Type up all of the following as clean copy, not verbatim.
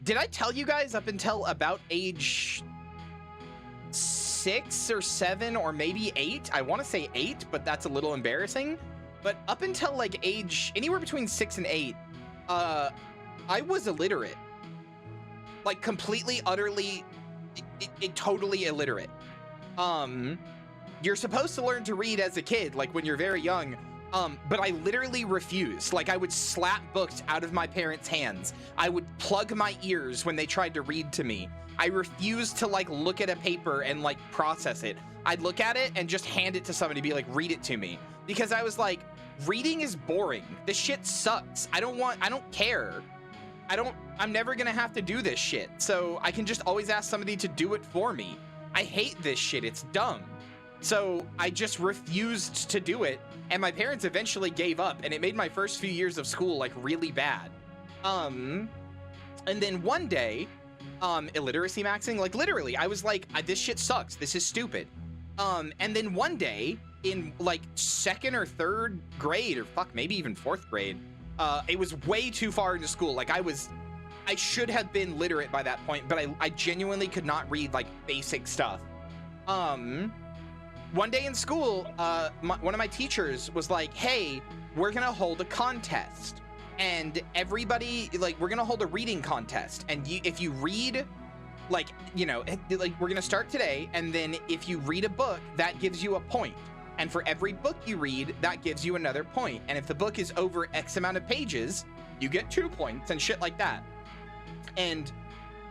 Did I tell you guys up until about age 6 or 7 or maybe 8? I want to say 8, but that's a little embarrassing. But up until like age anywhere between 6 and 8, I was illiterate. Like completely, utterly, totally illiterate. You're supposed to learn to read as a kid, like when you're very young. But I literally refused. Like I would slap books out of my parents' hands. I would plug my ears when they tried to read to me. I refused to like look at a paper and like process it. I'd look at it and just hand it to somebody, be like, read it to me. Because I was like, reading is boring. This shit sucks. I don't care. I'm never gonna have to do this shit. So I can just always ask somebody to do it for me. I hate this shit. It's dumb. So I just refused to do it. And my parents eventually gave up, and it made my first few years of school like really bad. And then one day, illiteracy maxing, like literally, I was like, this shit sucks. This is stupid. And then one day in like 2nd or 3rd grade, or fuck, maybe even 4th grade, it was way too far into school. Like I should have been literate by that point, but I genuinely could not read like basic stuff. One day in school, one of my teachers was like, hey, we're gonna hold a contest, and everybody, like, we're gonna hold a reading contest, and if you read, like, you know, like, we're gonna start today, and then if you read a book, that gives you a point, and for every book you read, that gives you another point, and if the book is over X amount of pages, you get 2 points, and shit like that. And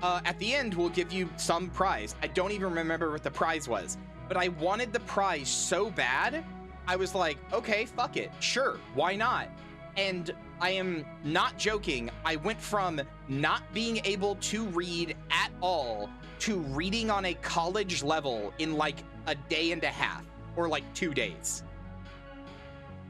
at the end, we'll give you some prize. I don't even remember what the prize was, but I wanted the prize so bad, I was like, okay, fuck it, sure, why not? And I am not joking, I went from not being able to read at all to reading on a college level in like a day and a half, or like 2 days.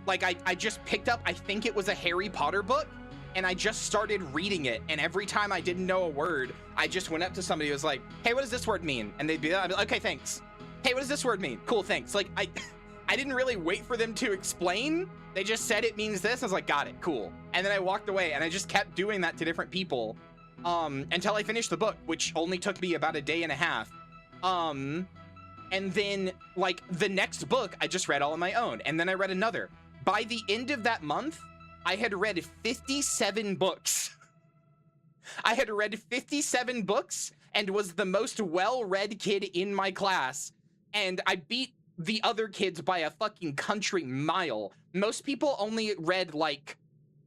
Like I just picked up, I think it was a Harry Potter book, and I just started reading it, and every time I didn't know a word, I just went up to somebody who was like, hey, what does this word mean? And they'd be like, okay, thanks. Hey, what does this word mean? Cool, thanks. Like, I didn't really wait for them to explain. They just said it means this. I was like, got it, cool. And then I walked away, and I just kept doing that to different people until I finished the book, which only took me about a day and a half. And then, like, the next book, I just read all on my own, and then I read another. By the end of that month, I had read 57 books. I had read 57 books and was the most well-read kid in my class. And I beat the other kids by a fucking country mile. Most people only read like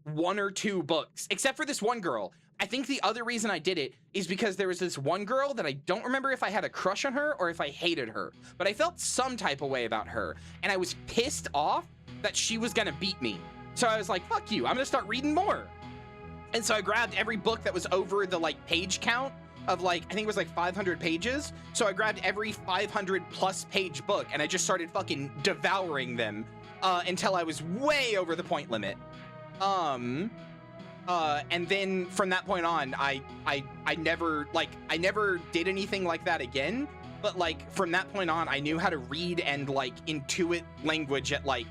1 or 2 books, except for this one girl. I think the other reason I did it is because there was this one girl that I don't remember if I had a crush on her or if I hated her, but I felt some type of way about her, and I was pissed off that she was gonna beat me. So I was like, fuck you, I'm gonna start reading more. And so I grabbed every book that was over the like page count of like, I think it was like 500 pages. So I grabbed every 500 plus page book and I just started fucking devouring them until I was way over the point limit. And then from that point on, I never did anything like that again. But like from that point on, I knew how to read and like intuit language at like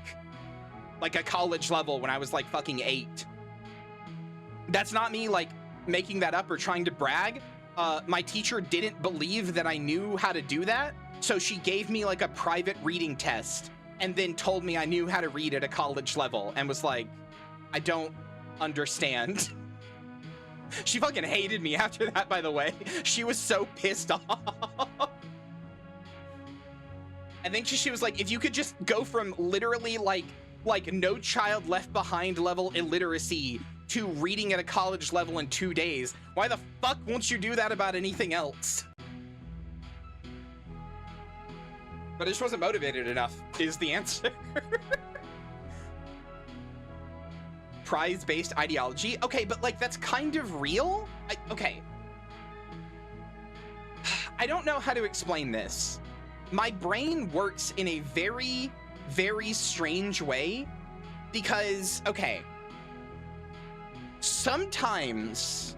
a college level when I was like fucking 8. That's not me like making that up or trying to brag. My teacher didn't believe that I knew how to do that, so she gave me like a private reading test and then told me I knew how to read at a college level and was like, I don't understand. She fucking hated me after that, by the way. She was so pissed off. I think she was like, if you could just go from literally like No Child Left Behind level illiteracy to reading at a college level in 2 days, why the fuck won't you do that about anything else? But I just wasn't motivated enough, is the answer. Prize-based ideology? Okay, but like, that's kind of real? Okay. I don't know how to explain this. My brain works in a very, very strange way because, okay, sometimes,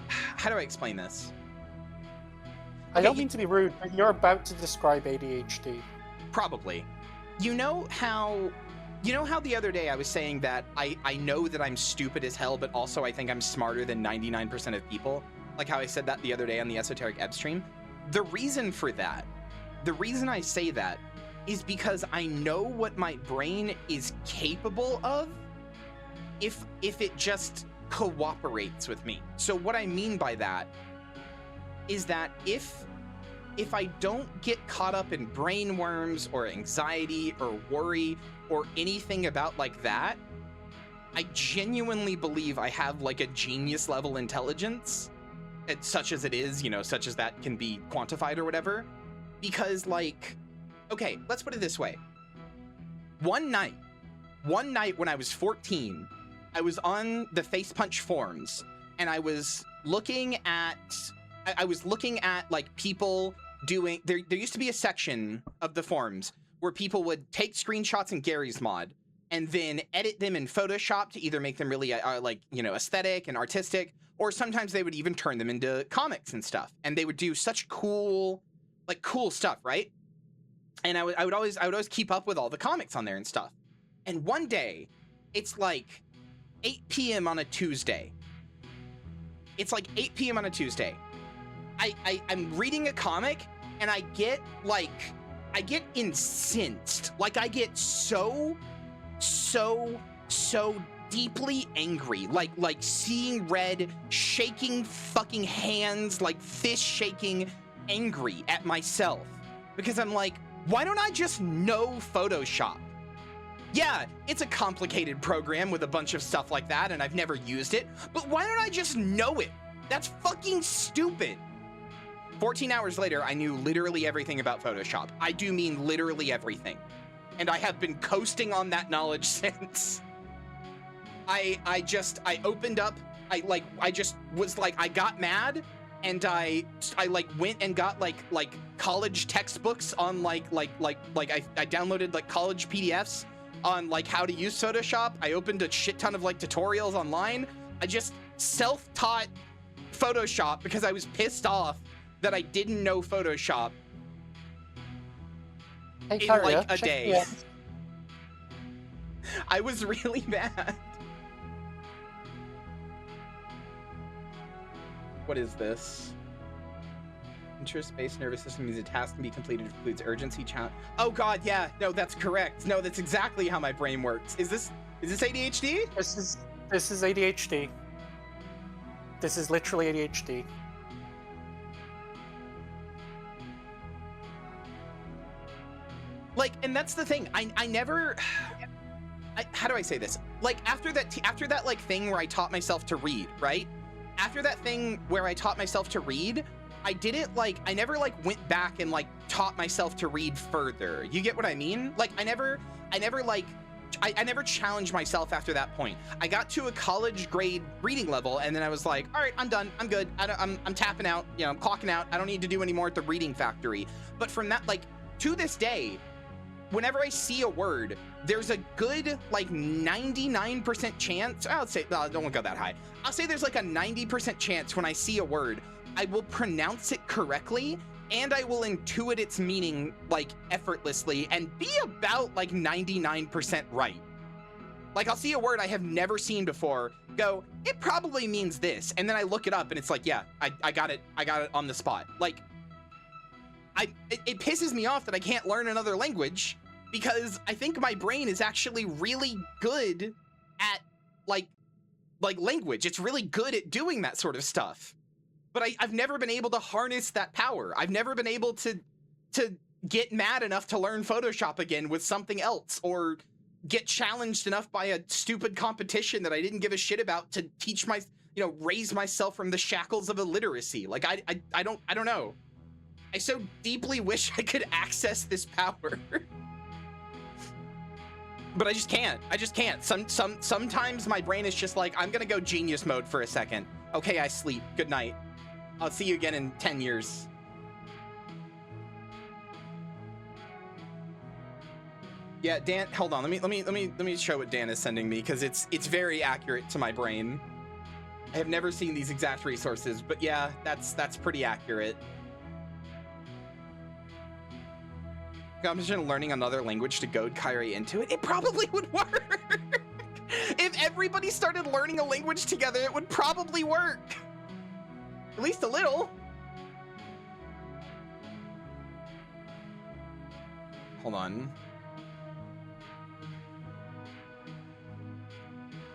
how do I explain this? I don't mean to be rude, but you're about to describe ADHD. Probably. You know how You know how the other day I was saying that I know that I'm stupid as hell, but also I think I'm smarter than 99% of people? Like how I said that the other day on the Esoteric Ebb stream? The reason for that, the reason I say that, is because I know what my brain is capable of if it just cooperates with me. So what I mean by that is that if I don't get caught up in brain worms or anxiety or worry or anything about like that, I genuinely believe I have like a genius level intelligence, such as it is, you know, such as that can be quantified or whatever. Because like, okay, let's put it this way. One night when I was 14, I was on the Face Punch forums and I was looking at like people doing, there used to be a section of the forums where people would take screenshots in Gary's mod and then edit them in Photoshop to either make them really like, you know, aesthetic and artistic, or sometimes they would even turn them into comics and stuff. And they would do such cool stuff, right? And I would always keep up with all the comics on there and stuff. And one day, it's like 8 p.m. on a Tuesday. It's like 8 p.m. on a Tuesday. I'm reading a comic and I get incensed. Like I get so deeply angry. Like seeing red, shaking fucking hands, like fist shaking, angry at myself. Because I'm like, why don't I just know Photoshop? Yeah, it's a complicated program with a bunch of stuff like that, and I've never used it, but why don't I just know it? That's fucking stupid. 14 hours later, I knew literally everything about Photoshop. I do mean literally everything. And I have been coasting on that knowledge since. I opened up, I got mad, and I like went and got like college textbooks on I downloaded like college PDFs on like how to use Photoshop. I opened a shit ton of like tutorials online. I just self-taught Photoshop because I was pissed off that I didn't know Photoshop in like a day. I was really mad. What is this? Interest-based nervous system means a task can be completed if it includes urgency challenge. Oh god, yeah, no, that's correct. No, that's exactly how my brain works. Is this ADHD? This is ADHD. This is literally ADHD. Like, and that's the thing. I never. How do I say this? Like after that like thing where I taught myself to read, right? After that thing where I taught myself to read, I didn't like, I never like went back and like taught myself to read further. You get what I mean? Like I never challenged myself after that point. I got to a college grade reading level and then I was like, all right, I'm done. I'm good. I'm tapping out, you know, I'm clocking out. I don't need to do any more at the reading factory. But from that, like to this day, whenever I see a word, there's a good like 99% chance, I'll say, no, don't go that high. I'll say there's like a 90% chance when I see a word, I will pronounce it correctly and I will intuit its meaning like effortlessly and be about like 99% right. Like I'll see a word I have never seen before, go, it probably means this. And then I look it up and it's like, yeah, I got it on the spot. Like it pisses me off that I can't learn another language because I think my brain is actually really good at like language. It's really good at doing that sort of stuff. But I've never been able to harness that power. I've never been able to get mad enough to learn Photoshop again with something else, or get challenged enough by a stupid competition that I didn't give a shit about to teach my, you know, raise myself from the shackles of illiteracy. Like I don't know. I so deeply wish I could access this power. But I just can't. I just can't. Sometimes my brain is just like, I'm gonna go genius mode for a second. Okay, I sleep. Good night. I'll see you again in 10 years. Yeah, Dan, hold on. Let me show what Dan is sending me because it's very accurate to my brain. I have never seen these exact resources, but yeah, that's pretty accurate. competition of learning another language to goad Kyrie into it, it probably would work. If everybody started learning a language together, it would probably work. At least a little. Hold on.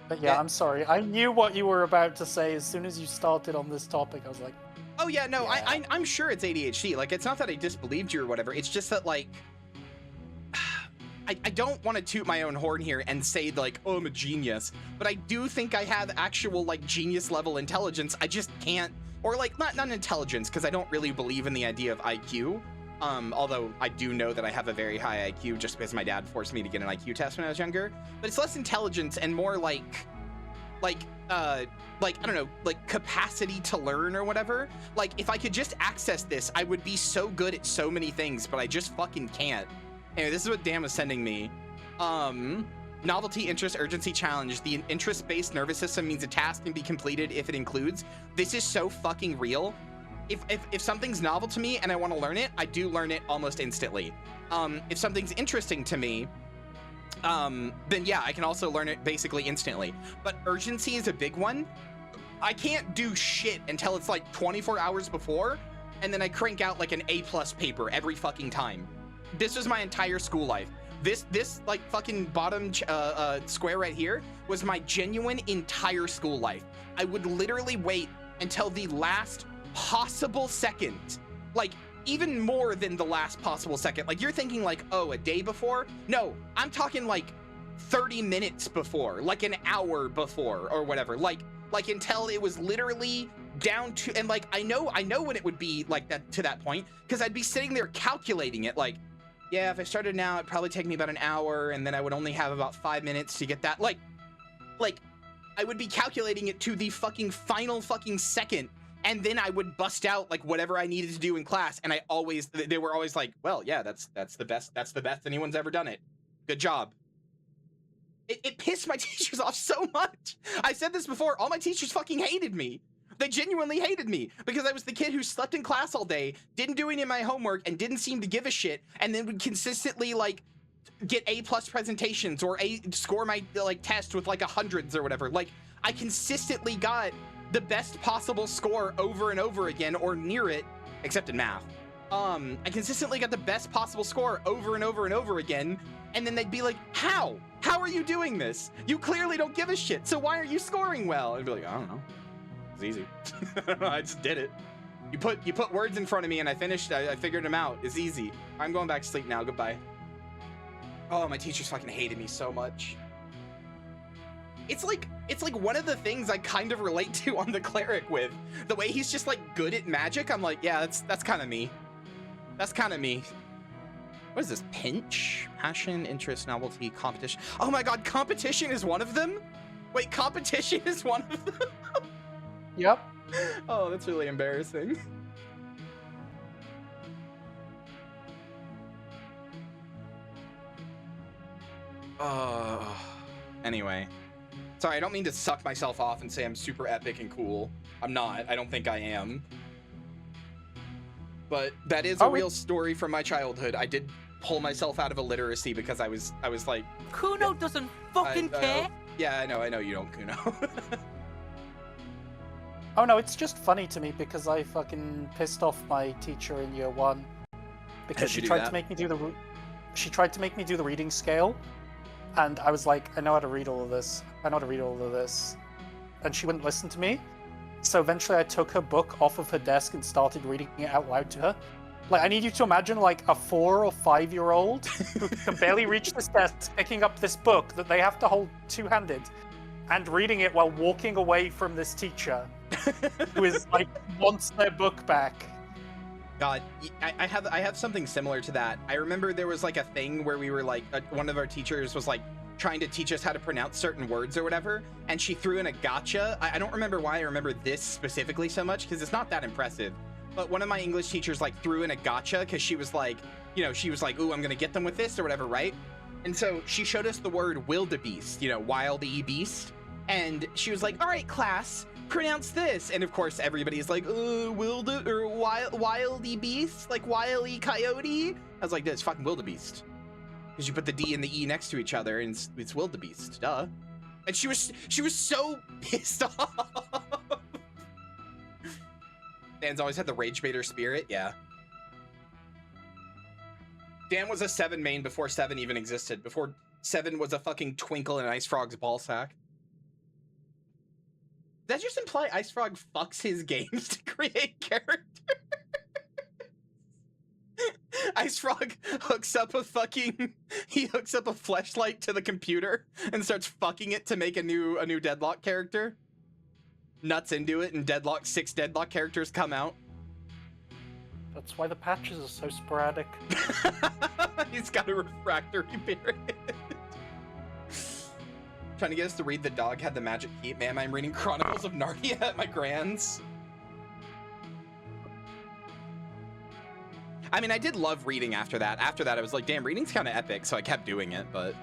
But yeah, I'm sorry. I knew what you were about to say as soon as you started on this topic. I was like, oh yeah, no, yeah. I'm sure it's ADHD. Like, it's not that I disbelieved you or whatever. It's just that, like, I don't want to toot my own horn here and say, like, oh, I'm a genius. But I do think I have actual, like, genius level intelligence. I just can't, or like, not intelligence, because I don't really believe in the idea of IQ. Although I do know that I have a very high IQ just because my dad forced me to get an IQ test when I was younger. But it's less intelligence and more like I don't know, like capacity to learn or whatever. Like, if I could just access this, I would be so good at so many things, but I just fucking can't. Anyway, this is what Dan was sending me. Novelty, interest, urgency, challenge. The interest-based nervous system means a task can be completed if it includes. This is so fucking real. If something's novel to me and I want to learn it, I do learn it almost instantly. If something's interesting to me, then yeah, I can also learn it basically instantly. But urgency is a big one. I can't do shit until it's like 24 hours before, and then I crank out like an A+ paper every fucking time. This was my entire school life. This like fucking bottom square right here was my genuine entire school life. I would literally wait until the last possible second, like even more than the last possible second. Like, you're thinking like, oh, a day before? No, I'm talking like 30 minutes before, like an hour before or whatever, like until it was literally down to, and like I know when it would be like that, to that point, because I'd be sitting there calculating it, like, yeah, if I started now, it'd probably take me about an hour, and then I would only have about 5 minutes to get that, like I would be calculating it to the fucking final fucking second, and then I would bust out like whatever I needed to do in class, and they were always like, well, yeah, that's the best anyone's ever done it. Good job. It pissed my teachers off so much. I said this before, all my teachers fucking hated me. They genuinely hated me because I was the kid who slept in class all day, didn't do any of my homework, and didn't seem to give a shit, and then would consistently like get A+ presentations or score my like test with like 100s or whatever. Like, I consistently got the best possible score over and over again, or near it, except in math. I consistently got the best possible score over and over and over again, and then they'd be like, how are you doing this? You clearly don't give a shit, so why are you scoring well? I'd be like, I don't know, it's easy. I just did it. You put words in front of me and I figured them out. It's easy. I'm going back to sleep now. Goodbye. Oh, my teachers fucking hated me so much. It's like one of the things I kind of relate to on the cleric with. The way he's just like good at magic. I'm like, yeah, that's kind of me. That's kind of me. What is this? Pinch? Passion, interest, novelty, competition. Oh my god, competition is one of them? Wait, competition is one of them? Yep. Oh, that's really embarrassing. Anyway. Sorry, I don't mean to suck myself off and say I'm super epic and cool. I'm not. I don't think I am. But that is a real story from my childhood. I did pull myself out of illiteracy because I was like... Kuno doesn't fucking care! Yeah, I know you don't, Kuno. Oh no, it's just funny to me because I fucking pissed off my teacher in year 1 because she tried to make me do the reading scale, and I was like, I know how to read all of this. And she wouldn't listen to me. So eventually I took her book off of her desk and started reading it out loud to her. Like, I need you to imagine like a 4 or 5-year-old who can barely reach this desk picking up this book that they have to hold two-handed and reading it while walking away from this teacher who is like wants their book back. God, I have something similar to that. I remember there was like a thing where we were like, one of our teachers was like trying to teach us how to pronounce certain words or whatever, and she threw in a gotcha. I don't remember why I remember this specifically so much because it's not that impressive. But one of my English teachers like threw in a gotcha because she was like, you know, she was like, ooh, I'm gonna get them with this or whatever, right? And so she showed us the word wildebeest, you know, wild beast. And she was like, all right, class, pronounce this? And of course, everybody's like, wildy beast, like wily coyote. I was like, this fucking wildebeest. Because you put the D and the E next to each other, and it's wildebeest, duh. And she was so pissed off. Dan's always had the rage baiter spirit, yeah. Dan was a 7 main before 7 even existed. Before 7 was a fucking twinkle in Ice Frog's ball sack. Does that just imply Ice Frog fucks his games to create characters? Ice Frog hooks up a fleshlight to the computer and starts fucking it to make a new Deadlock character. Nuts into it, and 6 Deadlock characters come out. That's why the patches are so sporadic. He's got a refractory period. Trying to get us to read The Dog Had the Magic Key. Man, I'm reading Chronicles of Narnia at my grand's. I mean, I did love reading after that. After that, I was like, damn, reading's kind of epic, so I kept doing it, but...